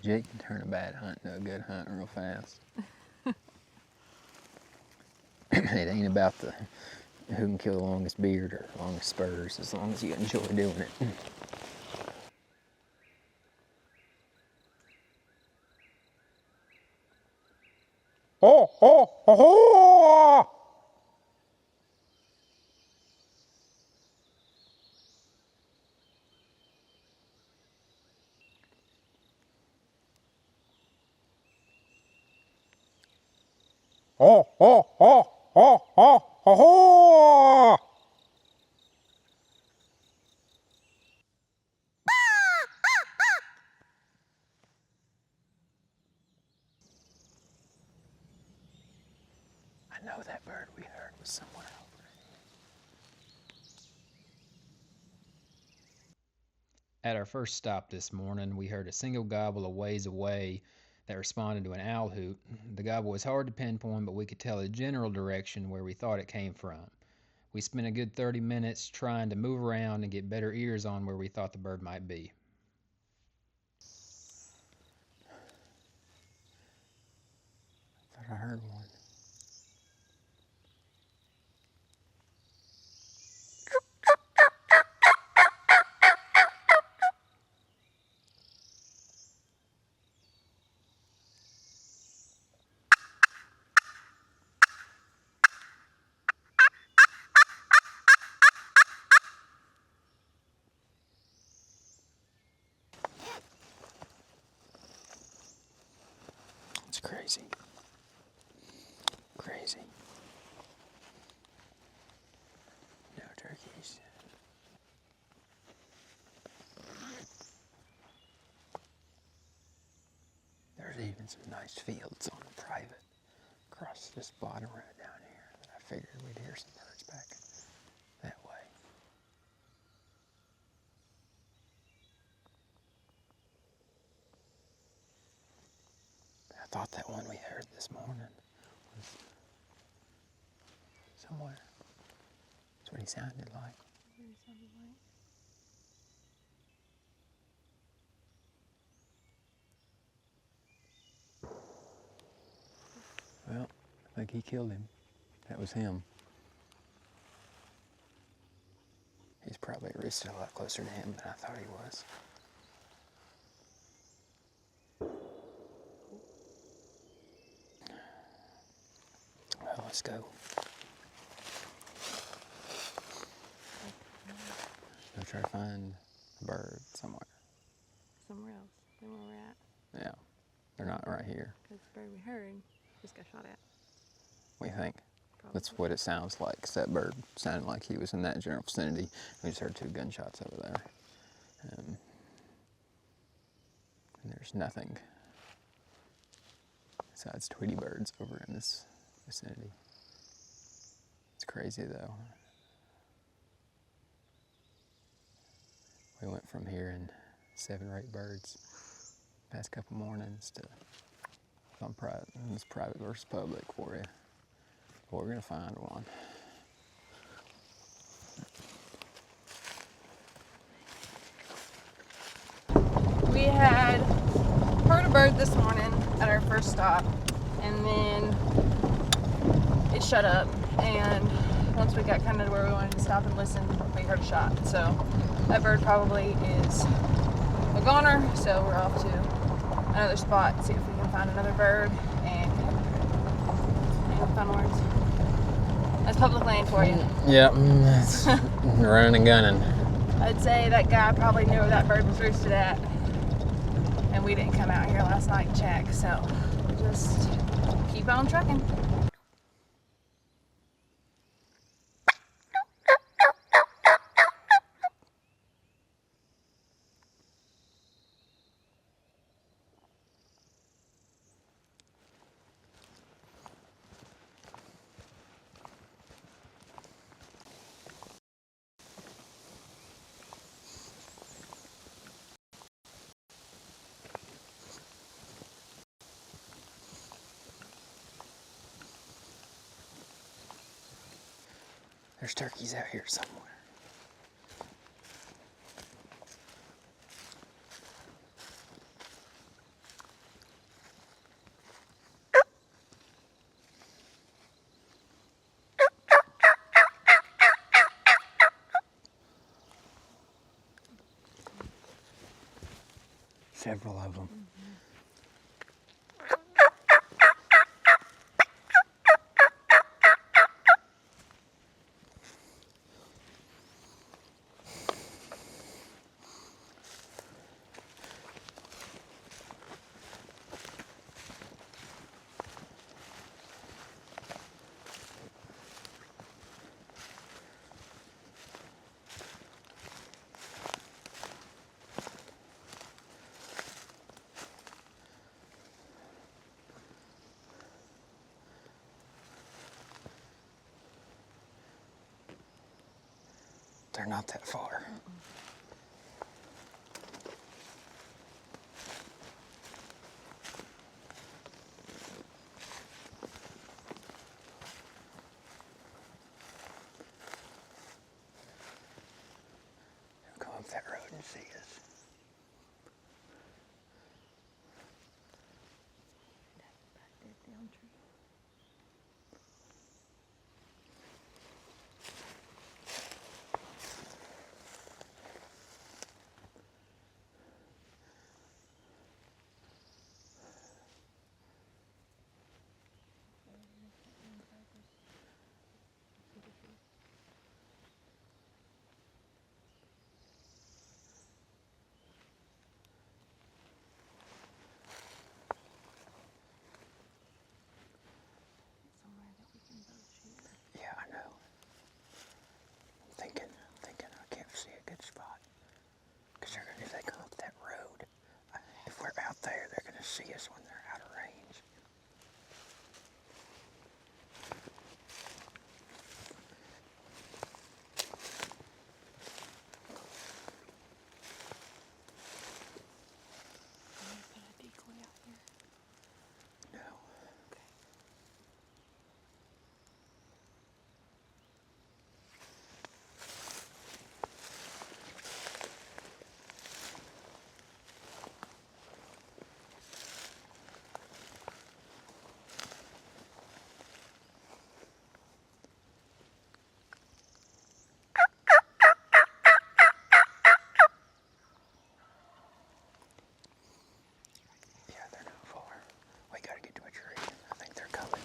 Jake can turn a bad hunt into a good hunt real fast. It ain't about who can kill the longest beard or longest spurs, as long as you enjoy doing it. Oh, oh, oh, oh! Oh, oh, oh, oh, oh, oh, oh! I know that bird we heard was somewhere over here. At our first stop this morning, we heard a single gobble a ways away that responded to an owl hoot. The gobble was hard to pinpoint, but we could tell the general direction where we thought it came from. We spent a good 30 minutes trying to move around and get better ears on where we thought the bird might be. I thought I heard one. It's crazy. Crazy. No turkeys. There's even some nice fields on the private across this bottom road down here that I figured we'd hear some birds back that way. I thought that one we heard this morning was somewhere. That's what he sounded like. Well, I think he killed him. That was him. He's probably roosted a lot closer to him than I thought he was. Well, let's go. Go try to find a bird somewhere. Somewhere else than where we're at. Yeah, they're not right here. Because the bird we heard just got shot at. What do you think? Probably. That's what it sounds like. 'Cause that bird sounded like he was in that general vicinity. We just heard 2 gunshots over there. And there's nothing besides Tweety birds over in this vicinity. It's crazy though. We went from hearing 7 or 8 birds past couple mornings to on private. It's private versus public for you. But we're gonna find one. We had heard a bird this morning at our first stop, and then it shut up. And once we got kind of to where we wanted to stop and listen, we heard a shot. So that bird probably is a goner. So we're off to another spot, see if we can find another bird and final words. That's public land for you. Yep, it's running and gunning. I'd say that guy probably knew where that bird was roosted at, and we didn't come out here last night and check, so just keep on trucking. There's turkeys out here somewhere. Several of them. They're not that far. They'll come up that road and see us. Yeah, I know. Thinking I can't see a good spot. Because if they come up that road, if we're out there, they're going to see us when they're out of range. No. Yeah, they're not far. We gotta get to a tree. I think they're coming.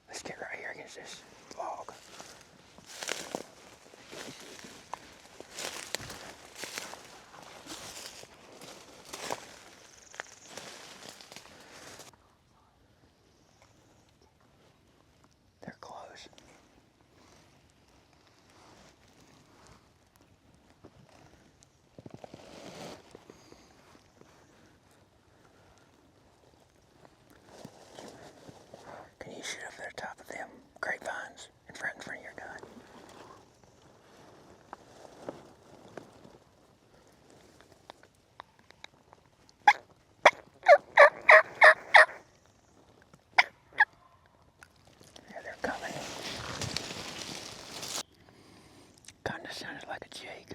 Let's get right here against this log. They're close. Can you shoot over the top of them grapevines in front of your gun? Yeah, they're coming. Kinda sounded like a jake.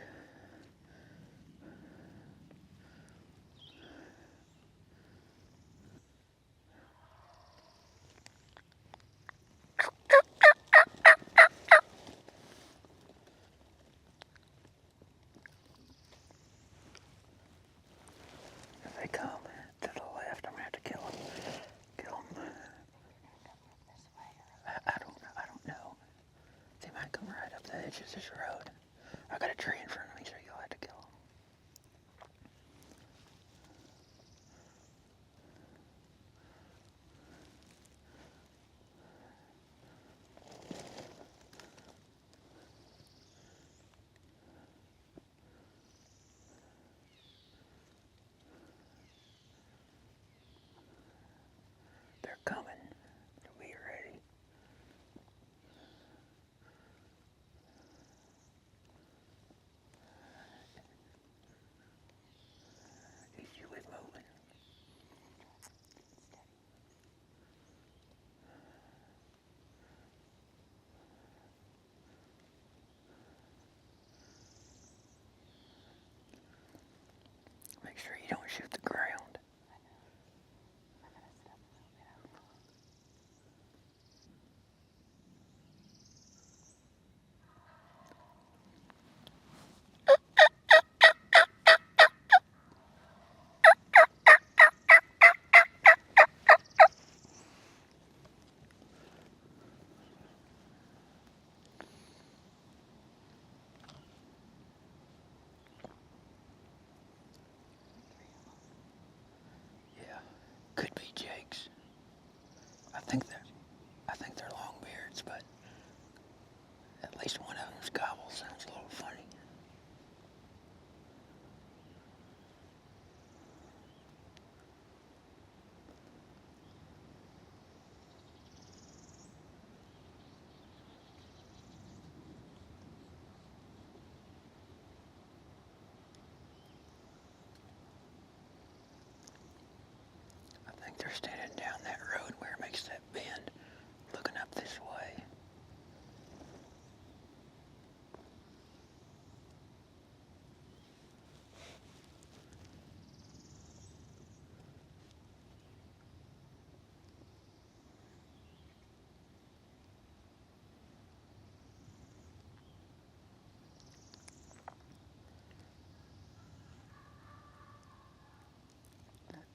If they come to the left, I'm gonna have to kill them. Kill them. I don't know. They might come right up the edge of this road. I got a tree in front of me, so you'll have to kill them. They're coming. Be ready.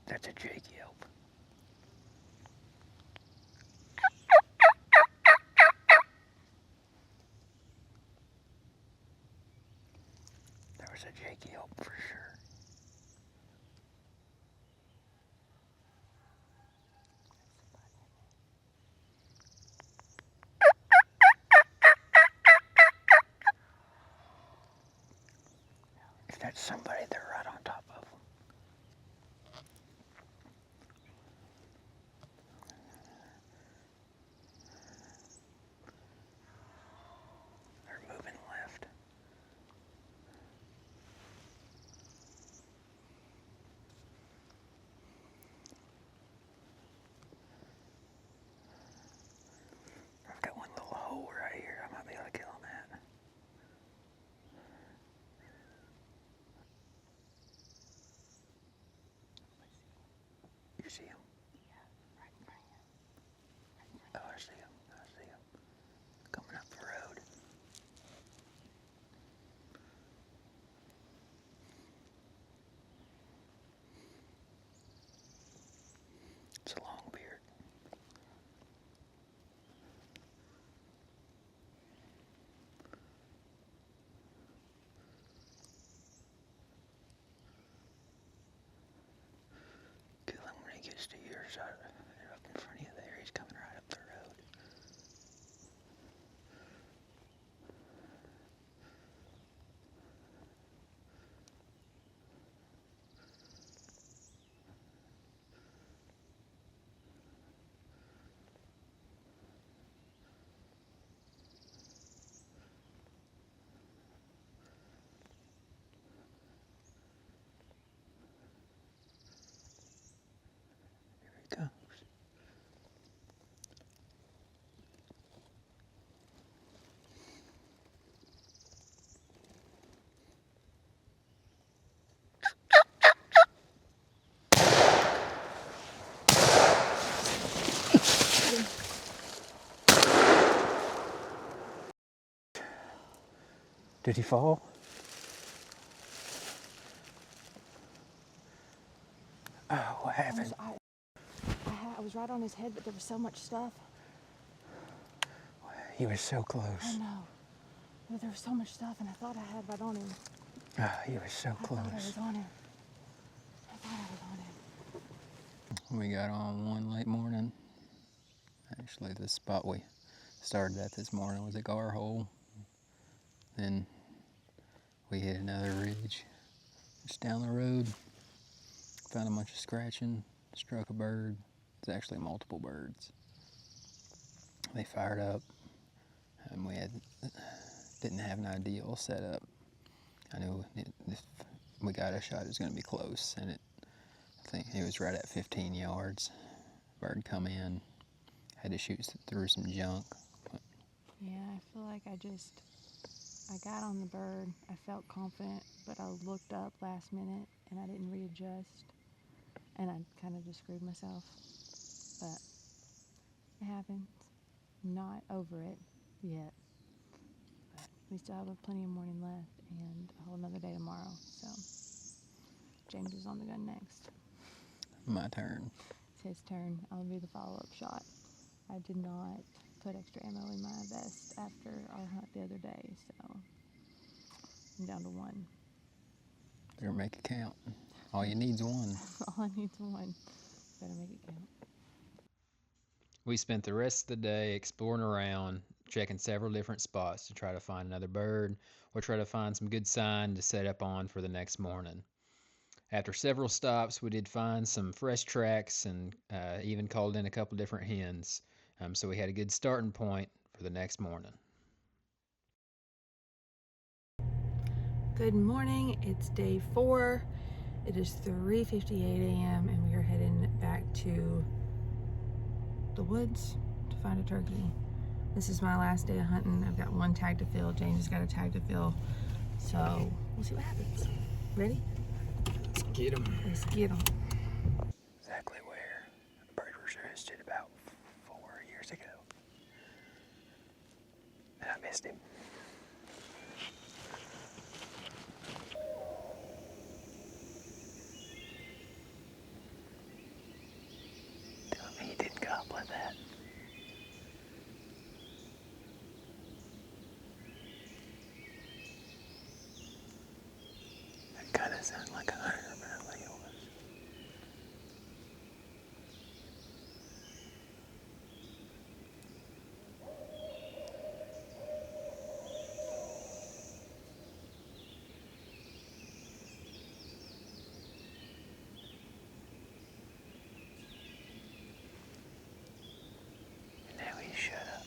That's a Jake yelp. There was a Jake yelp for sure. If that's somebody, they're right on top of them. They're moving left. I've got one little hole right here. I might be able to kill him at. You see him? Oh, I see him. I see him. Coming up the road. It's a long beard. Kill him when he gets to your side, up in front of you there. He's coming right up the road. Here he comes. Did he fall? Oh, what happened? I was right on his head, but there was so much stuff. He was so I close. know. But there was so much stuff, and I thought I had right on him. Ah, he was so I thought I close. was on him. I thought I was on him. We got on one late morning. Actually, the spot we started at this morning was a gar hole. Then we hit another ridge just down the road. Found a bunch of scratching, struck a bird. It's actually multiple birds. They fired up, and didn't have an ideal setup. I knew if we got a shot, it was going to be close, and I think it was right at 15 yards. Bird come in, had to shoot through some junk. Yeah, I feel like I got on the bird. I felt confident, but I looked up last minute and I didn't readjust. And I kind of just screwed myself. But it happens. I'm not over it yet. But we still have plenty of morning left and a whole another day tomorrow. So James is on the gun next. My turn. It's his turn. I'll be the follow-up shot. I did not put extra ammo in my vest after our hunt the other day, so I'm down to one. Better make it count. All you need's one. All I need's one. Better make it count. We spent the rest of the day exploring around, checking several different spots to try to find another bird or try to find some good sign to set up on for the next morning. After several stops, we did find some fresh tracks and even called in a couple different hens. So we had a good starting point for the next morning. Good morning. It's day 4. It is 3:58 a.m. and we are heading back to the woods to find a turkey. This is my last day of hunting. I've got one tag to fill. James has got a tag to fill. So we'll see what happens. Ready? Let's get them. Let's get them. Exactly where a bird was roosted about 4 years ago. And I missed him. sound like a hunter, but I think it was. Now he shut up.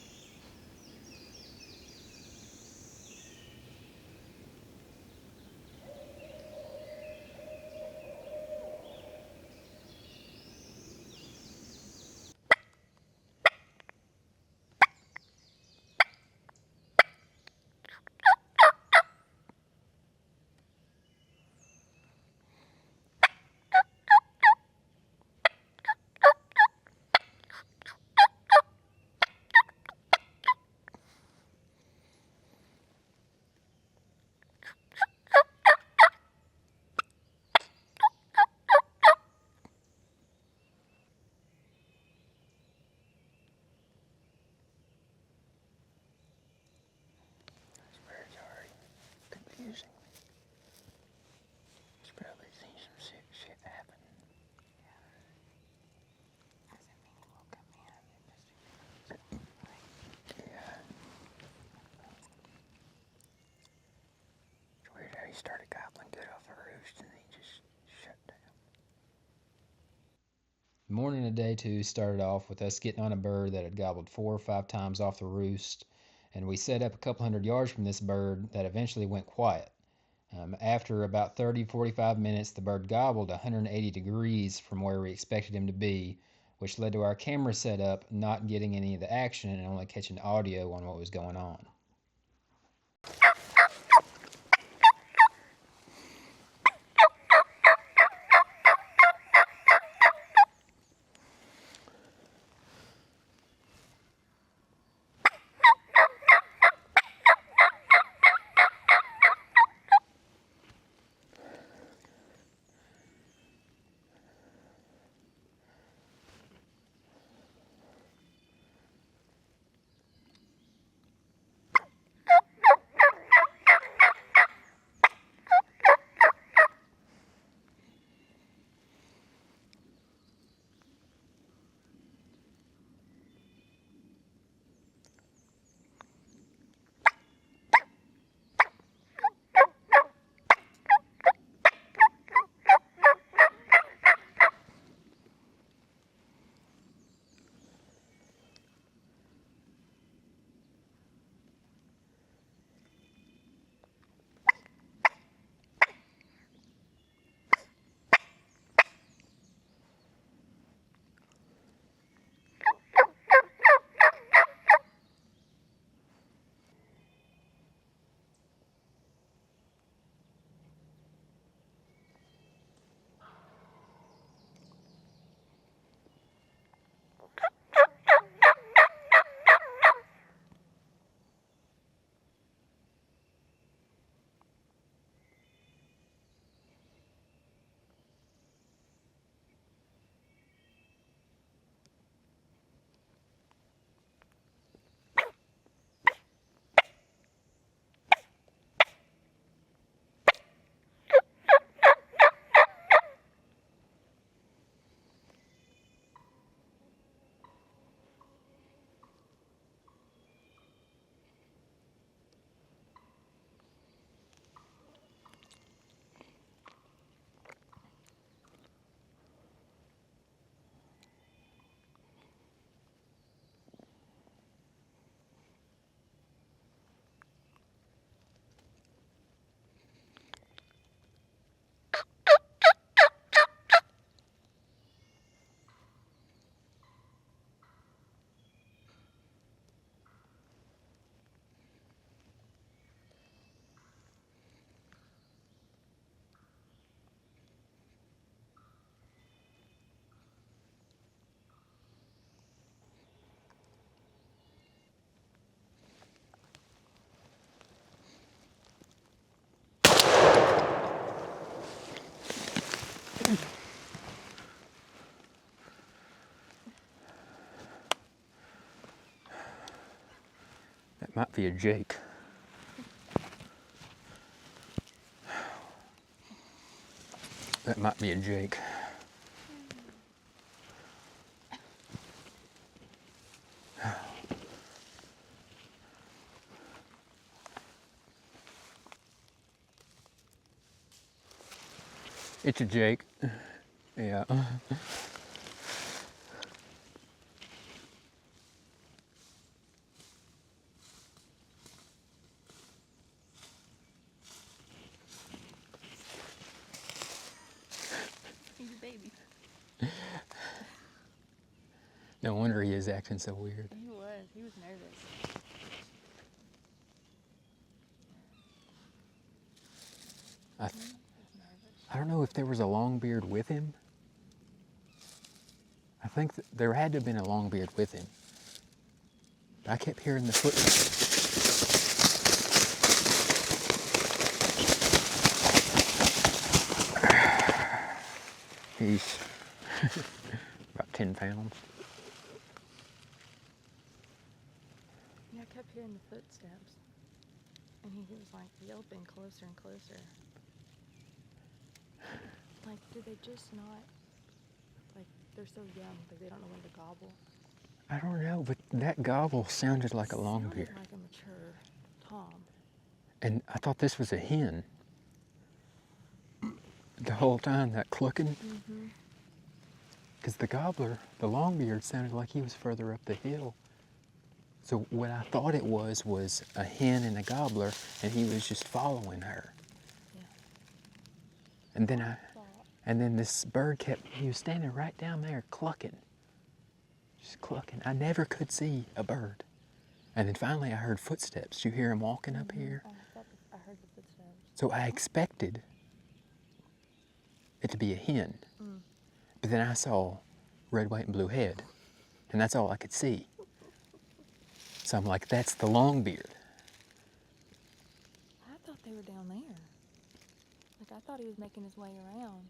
This bird's already confusing me. He's probably seen some sick shit happen. Yeah. It's weird how he started gobbling good off a roost and then he just shut down. Morning of day 2 started off with us getting on a bird that had gobbled 4 or 5 times off the roost, and we set up a couple hundred yards from this bird that eventually went quiet. After about 30-45 minutes, the bird gobbled 180 degrees from where we expected him to be, which led to our camera setup not getting any of the action and only catching audio on what was going on. That might be a Jake. That might be a Jake. It's a Jake. Yeah. He's a baby. No wonder he is acting so weird. He was nervous. I don't know if there was a longbeard with him. I think there had to have been a longbeard with him. I kept hearing the footsteps. He's about 10 pounds. Yeah, I kept hearing the footsteps. And he was like yelping closer and closer. Like, do they just not, like, they're so young, like they don't know when to gobble? I don't know, but that gobble sounded like a Sounded longbeard. like a mature Tom. And I thought this was a hen. The whole time, that clucking. Mm-hmm. Because the gobbler, the longbeard, sounded like he was further up the hill. So what I thought it was a hen and a gobbler, and he was just following her. Yeah. And then this bird he was standing right down there clucking. Just clucking. I never could see a bird. And then finally I heard footsteps. You hear him walking up here? I thought I heard the footsteps. So I expected it to be a hen. But then I saw red, white, and blue head. And that's all I could see. So I'm like, that's the longbeard. I thought they were down there. Like, I thought he was making his way around.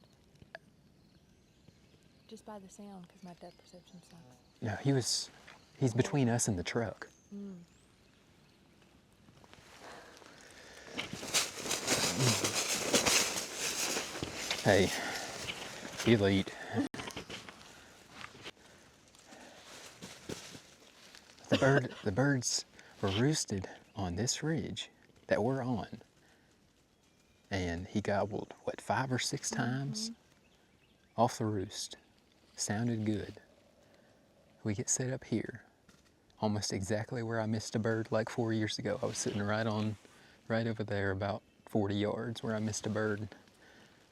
Just by the sound, because my depth perception sucks. No, he's between us and the truck. Hey, elite. The birds were roosted on this ridge that we're on. And he gobbled, 5 or 6 times off the roost. Sounded good. We get set up here, almost exactly where I missed a bird like 4 years ago. I was sitting right over there about 40 yards where I missed a bird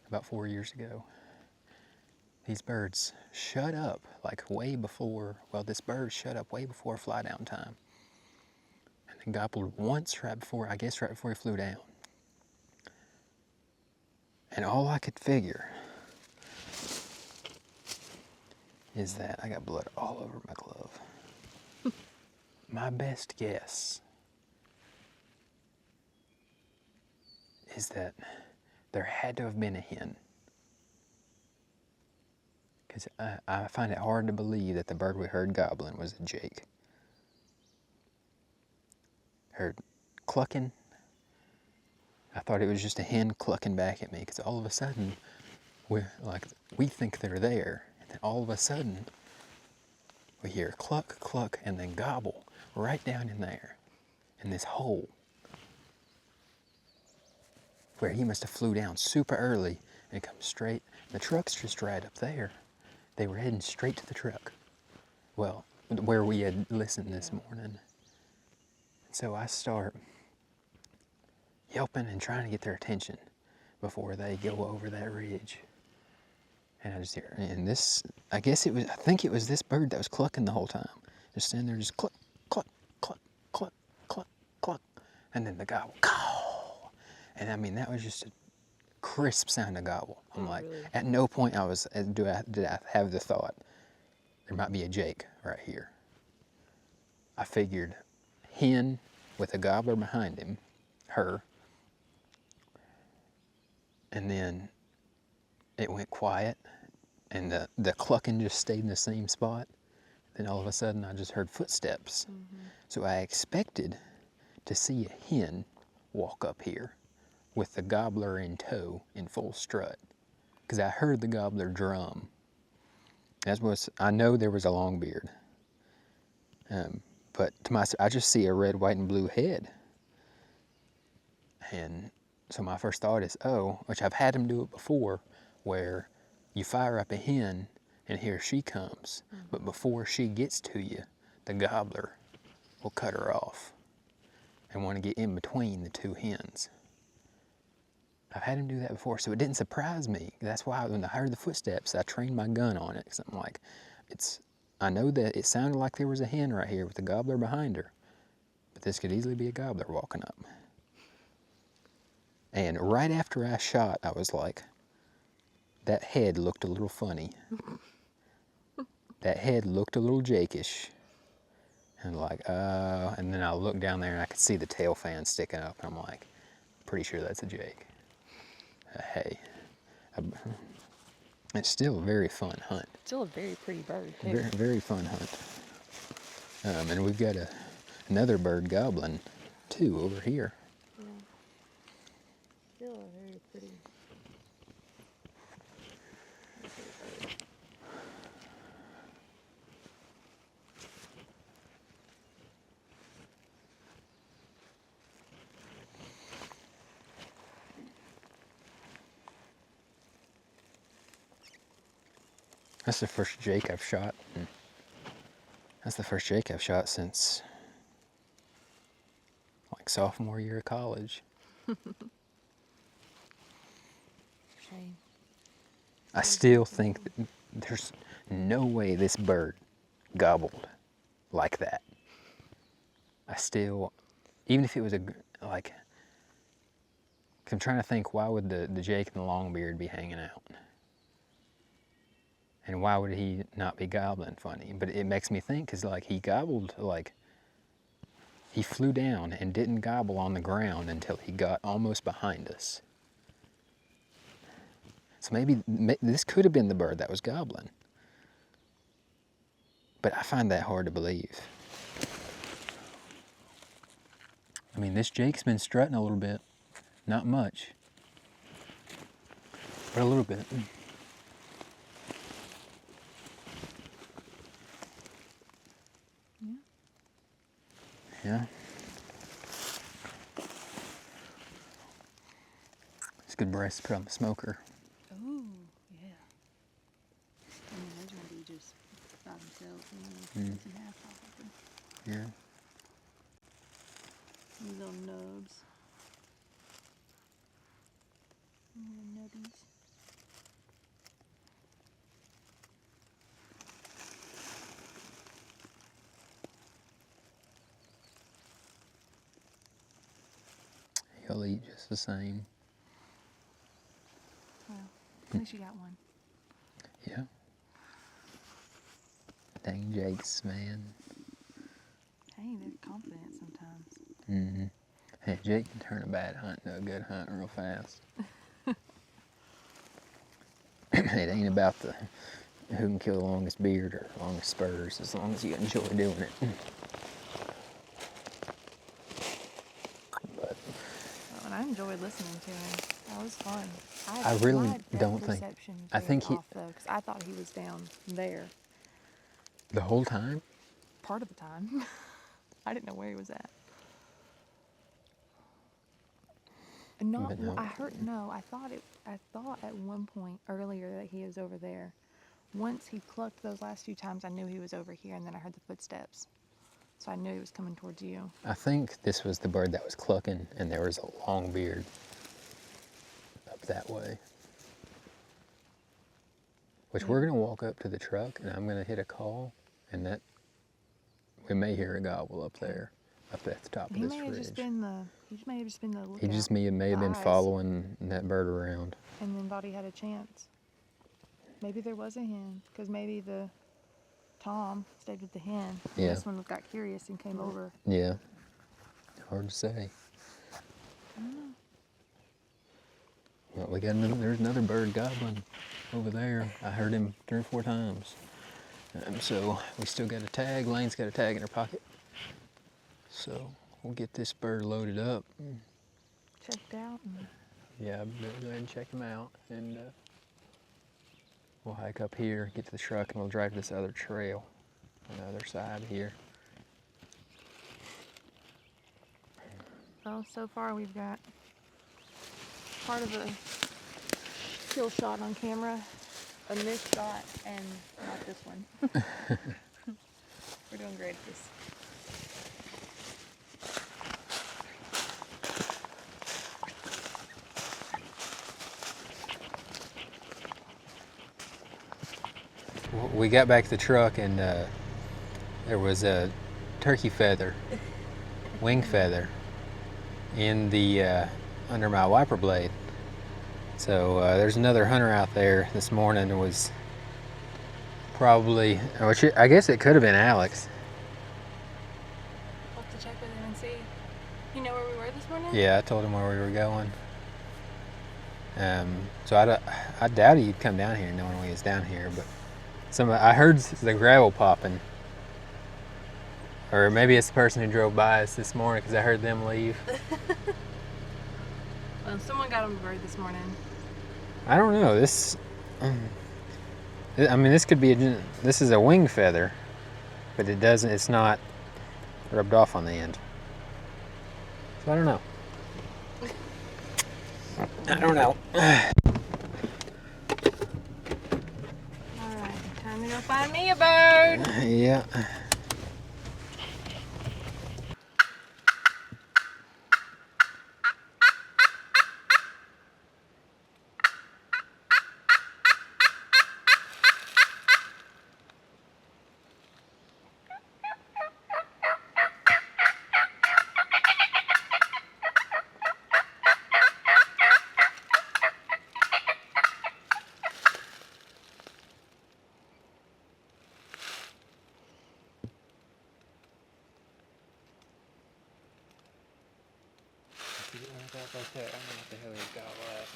about 4 years ago. These birds shut up like way before, this bird shut up way before fly down time. And then gobbled once right before he flew down. And all I could figure is that I got blood all over my glove. My best guess is that there had to have been a hen. Because I find it hard to believe that the bird we heard gobbling was a Jake. Heard clucking. I thought it was just a hen clucking back at me, because all of a sudden, we think they're there, and then all of a sudden, we hear cluck, cluck, and then gobble right down in there, in this hole, where he must have flew down super early and come straight. The truck's just right up there. They were heading straight to the truck. Well, where we had listened this morning. So I start yelping and trying to get their attention before they go over that ridge. And I just hear, and this, I think it was this bird that was clucking the whole time. Just standing there, just cluck, cluck, cluck, cluck, cluck, cluck. And then the gobble, caw. And I mean, that was just a crisp sound of gobble. I'm like, really? At no point did I have the thought, there might be a Jake right here. I figured hen with a gobbler behind him, her, and then it went quiet, and the clucking just stayed in the same spot. Then all of a sudden, I just heard footsteps. So I expected to see a hen walk up here with the gobbler in tow in full strut. because I heard the gobbler drum. I know there was a longbeard. But I just see a red, white, and blue head. And so my first thought is, oh, which I've had him do it before, where you fire up a hen and here she comes. But before she gets to you, the gobbler will cut her off and want to get in between the two hens. I've had him do that before, so it didn't surprise me. That's why when I heard the footsteps, I trained my gun on it. Because I'm like, I know that it sounded like there was a hen right here with a gobbler behind her, but this could easily be a gobbler walking up. And right after I shot, I was like, that head looked a little funny. That head looked a little Jakeish. And and then I looked down there and I could see the tail fan sticking up. And I'm like, pretty sure that's a Jake. Hey, it's still a very fun hunt. Still a very pretty bird, too. Very, very fun hunt. And we've got another bird gobbling too over here. Yeah. Still a very pretty. That's the first Jake I've shot. That's the first Jake I've shot since like sophomore year of college. Shame. I still think that there's no way this bird gobbled like that. Even if it was I'm trying to think, why would the Jake and the longbeard be hanging out? And why would he not be gobbling funny? But it makes me think, because he gobbled, he flew down and didn't gobble on the ground until he got almost behind us. So maybe this could have been the bird that was gobbling. But I find that hard to believe. I mean, this Jake's been strutting a little bit. Not much, but a little bit. Yeah. It's a good breast to put on the smoker. Oh, yeah. I mean, those will be just by themselves. Cut in half off of them. Yeah. These little nubs. Little nubbies. He'll eat just the same. Well, at least you got one. Yeah. Dang Jakes, man. Hey, they're confident sometimes. Mm-hmm. Hey, Jake can turn a bad hunt into a good hunt real fast. It ain't about who can kill the longest beard or longest spurs, as long as you enjoy doing it. But Oh, and I enjoyed listening to him. That was fun. I really my depth don't think- perception is I think very he- off, though, 'cause I thought he was down there the whole time, part of the time. I didn't know where he was at. No, But no. I thought at one point earlier that he was over there. Once he clucked those last few times, I knew he was over here, and then I heard the footsteps. So I knew he was coming towards you. I think this was the bird that was clucking, and there was a long beard up that way. Which we're gonna walk up to the truck, and I'm gonna hit a call, and we may hear a gobble up there, up at the top of He this may have ridge. just been the lookout. He just may have been eyes. following that bird around. And then thought he had a chance. Maybe there was a hen, because maybe the Tom stayed with the hen. And Yeah. This one got curious and came over. Yeah, hard to say. Well, there's another bird gobbling over there. I heard him 3 or 4 times. So we still got a tag. Lane's got a tag in her pocket. So we'll get this bird loaded up. Checked out. And Yeah, better go ahead and check him out. And We'll hike up here, get to the truck, and we'll drive this other trail on the other side here. Well, so far we've got part of a kill shot on camera, a missed shot, and not this one. We're doing great at this. We got back to the truck and there was a turkey feather, wing feather, in the under my wiper blade. So there's another hunter out there this morning. It was probably, which I guess it could have been Alex. We'll have to check with him and see. You know where we were this morning? Yeah, I told him where we were going. So I doubt he'd come down here knowing we was down here, but I heard the gravel popping. Or maybe it's the person who drove by us this morning because I heard them leave. Well, someone got him a bird this morning. I don't know. This could be this is a wing feather, but it's not rubbed off on the end. So I don't know. Alright, time to go find me a bird. Yeah. I don't know what the hell he's got left.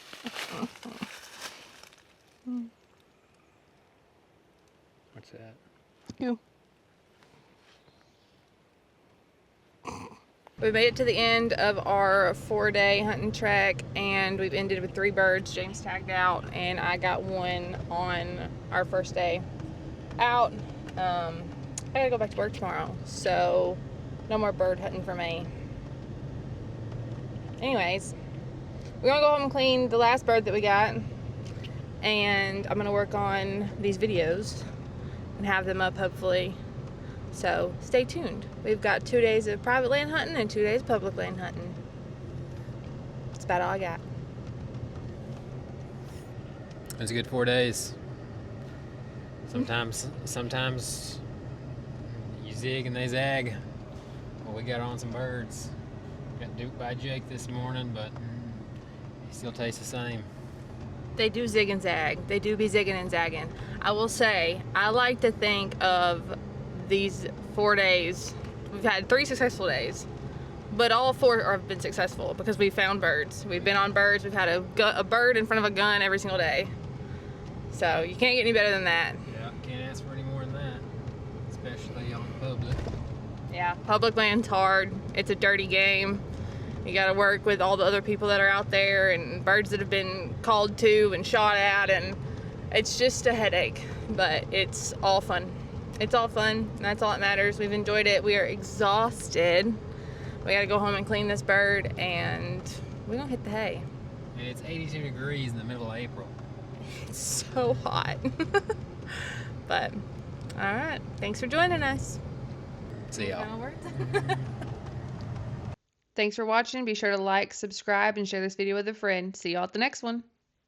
What's that? You. We made it to the end of our 4-day hunting trek, and we've ended with 3 birds. James tagged out, and I got 1 on our first day out. I gotta go back to work tomorrow, so no more bird hunting for me. Anyways, we're gonna go home and clean the last bird that we got, and I'm gonna work on these videos and have them up hopefully. So stay tuned. We've got 2 days of private land hunting and 2 days public land hunting. That's about all I got. It's a good 4 days. Sometimes you zig and they zag. Well, we got on some birds. Got duped by Jake this morning, but he still tastes the same. They do zig and zag. They do be zigging and zagging. I will say, I like to think of these 4 days. We've had 3 successful days, but all 4 have been successful because we found birds. We've been on birds. We've had a bird in front of a gun every single day. So you can't get any better than that. Yeah, can't ask for any more than that, especially on public. Yeah, public land's hard. It's a dirty game. You gotta work with all the other people that are out there and birds that have been called to and shot at, and it's just a headache, but it's all fun. It's all fun, and that's all that matters. We've enjoyed it. We are exhausted. We gotta go home and clean this bird, and we're gonna hit the hay. And it's 82 degrees in the middle of April. It's so hot. But, all right. Thanks for joining us. See y'all. Final words? Thanks for watching. Be sure to like, subscribe, and share this video with a friend. See y'all at the next one.